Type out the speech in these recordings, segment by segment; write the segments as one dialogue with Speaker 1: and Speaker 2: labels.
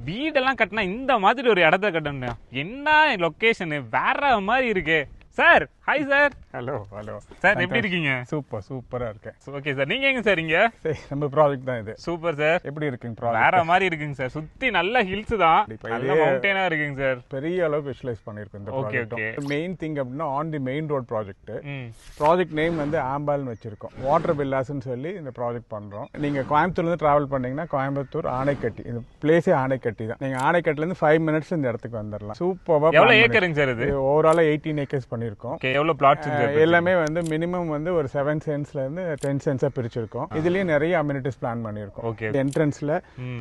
Speaker 1: வீடெல்லாம் கட்டினா இந்த மாதிரி ஒரு இடத்த கட்டணும். என்ன லொகேஷன் வேற மாதிரி இருக்கு sir. Hi sir.
Speaker 2: Hello hello
Speaker 1: sir, எப்படி இருக்கீங்க?
Speaker 2: சூப்பரா இருக்கேன்.
Speaker 1: ஓகே சார், நீங்க எங்க சார்? இங்க
Speaker 2: நம்ம ப்ராஜெக்ட் தான் இது.
Speaker 1: Super sir.
Speaker 2: எப்படி இருக்குங்க ப்ராஜெக்ட்?
Speaker 1: வேற மாதிரி இருக்குங்க சார். சுத்தி நல்ல ஹில்ஸ் தான், நல்ல மவுண்டேனா இருக்குங்க சார்.
Speaker 2: பெரிய அளவுக்கு விஷுவலைஸ் பண்ணிருக்கோம் இந்த ப்ராஜெக்ட். மெயின் திங் அப்படின்னா on the main road project. Project name வந்து ஆம்பால்னு வச்சிருக்கோம். வாட்டர் வில்லாஸ்ன்னு சொல்லி இந்த ப்ராஜெக்ட் பண்றோம். நீங்க கோயம்புத்தூர்ல இருந்து டிராவல் பண்ணீங்கன்னா கோயம்புத்தூர் ஆனைக்கட்டி, இந்த பிளேஸே ஆனைக்கட்டி தான். நீங்க ஆனைக்கட்டில இருந்து 5 minutes இந்த இடத்துக்கு வந்துடலாம். சூப்பரா.
Speaker 1: எவ்வளவு ஏக்கருங்க சார் இது?
Speaker 2: ஓவரால் 18 acres பண்ணிருக்கோம்.
Speaker 1: எவ்வளவு பிளாட்ஸ்?
Speaker 2: எல்லாமே வந்து மினிமம் வந்து ஒரு 7 cents இருந்து 10 cents பிரிச்சிருக்கோம். இதுலயே நிறைய அம்யூனிட்டிஸ் பிளான் பண்ணிருக்கோம். என்ட்ரன்ஸ்ல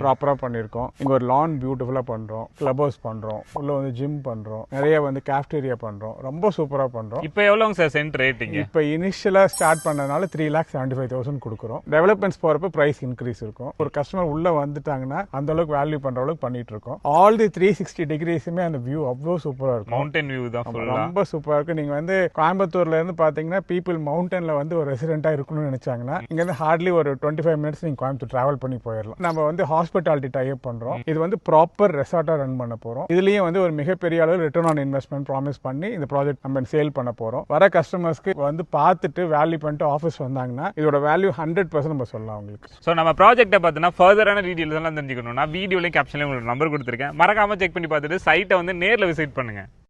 Speaker 2: ப்ராப்பரா பண்ணிருக்கோம். இங்க ஒரு லான் பியூட்டிஃபுல்லா பண்றோம். கிளப் ஹவுஸ் பண்றோம். உள்ள வந்து ஜிம் பண்றோம். நிறைய வந்து கேஃப்டேரியா பண்றோம். ரொம்ப சூப்பரா பண்றோம்.
Speaker 1: இப்போ எவ்வளவுங்க சார் சென்ட் ரேட்டிங்?
Speaker 2: இப்போ இனிஷியலா ஸ்டார்ட் பண்ணனால 3,75,000 கொடுக்குறோம். டெவலப்மெண்ட்ஸ் போறப்ப பிரைஸ் இன்க்ரீஸ் இருக்கும். ஒரு கஸ்டமர் உள்ள வந்துட்டாங்கன்னா அந்த அளவுக்கு வேல்யூ பண்ற அளவுக்கு பண்ணிட்டு இருக்கோம். ஆல் தி 360 டிகிரிஸுமே அந்த வியூ அவ்வளவு சூப்பரா இருக்கும்.
Speaker 1: மவுண்டன் வியூ தான்
Speaker 2: ரொம்ப சூப்பரா இருக்கு. நீங்க வந்து கோயம்புத்தூர்ல இருந்து பாத்தீங்கன்னா பீப்புள் மவுண்டன்ல வந்து ஒரு ரெசிடென்டா இருக்கணும்னு நினைச்சாங்கன்னா இங்க இருந்து ஹார்ட்லி ஒரு 25 minutes நீங்க கோயம்புத்தூர் டிராவல் பண்ணி போயிடலாம். நம்ம வந்து ஹாஸ்பிட்டாலிட்டி டை அப் பண்றோம். இது வந்து ப்ராப்பர் ரெசார்ட்டா ரன் பண்ண போறோம். இதுலயும் வந்து ஒரு மிகப்பெரிய அளவு ரிட்டர்ன் ஆன் இன்வெஸ்ட்மெண்ட் ப்ராமிஸ் பண்ணி இந்த ப்ராஜெக்ட் நம்ம சேல் பண்ண போறோம். வர கஸ்டமர்ஸ்க்கு வந்து பார்த்துட்டு வேல்யூ பண்ணிட்டு ஆஃபீஸ் வந்தாங்கன்னா இதோட வேல்யூ 100% நம்ம சொல்லலாம் அவங்களுக்கு.
Speaker 1: ஸோ நம்ம ப்ராஜெக்ட்டை பார்த்தீங்கன்னா ஃபர்தரான டீடைல்ஸ் எல்லாம் தெரிஞ்சுக்கணும்னா வீடியோலையும் கேப்ஷன்லையும் உங்களுக்கு நம்பர் கொடுத்துருக்கேன். மறக்காம செக் பண்ணி பார்த்துட்டு சைட்டை வந்து நேரில் விசிட் பண்ணுங்க.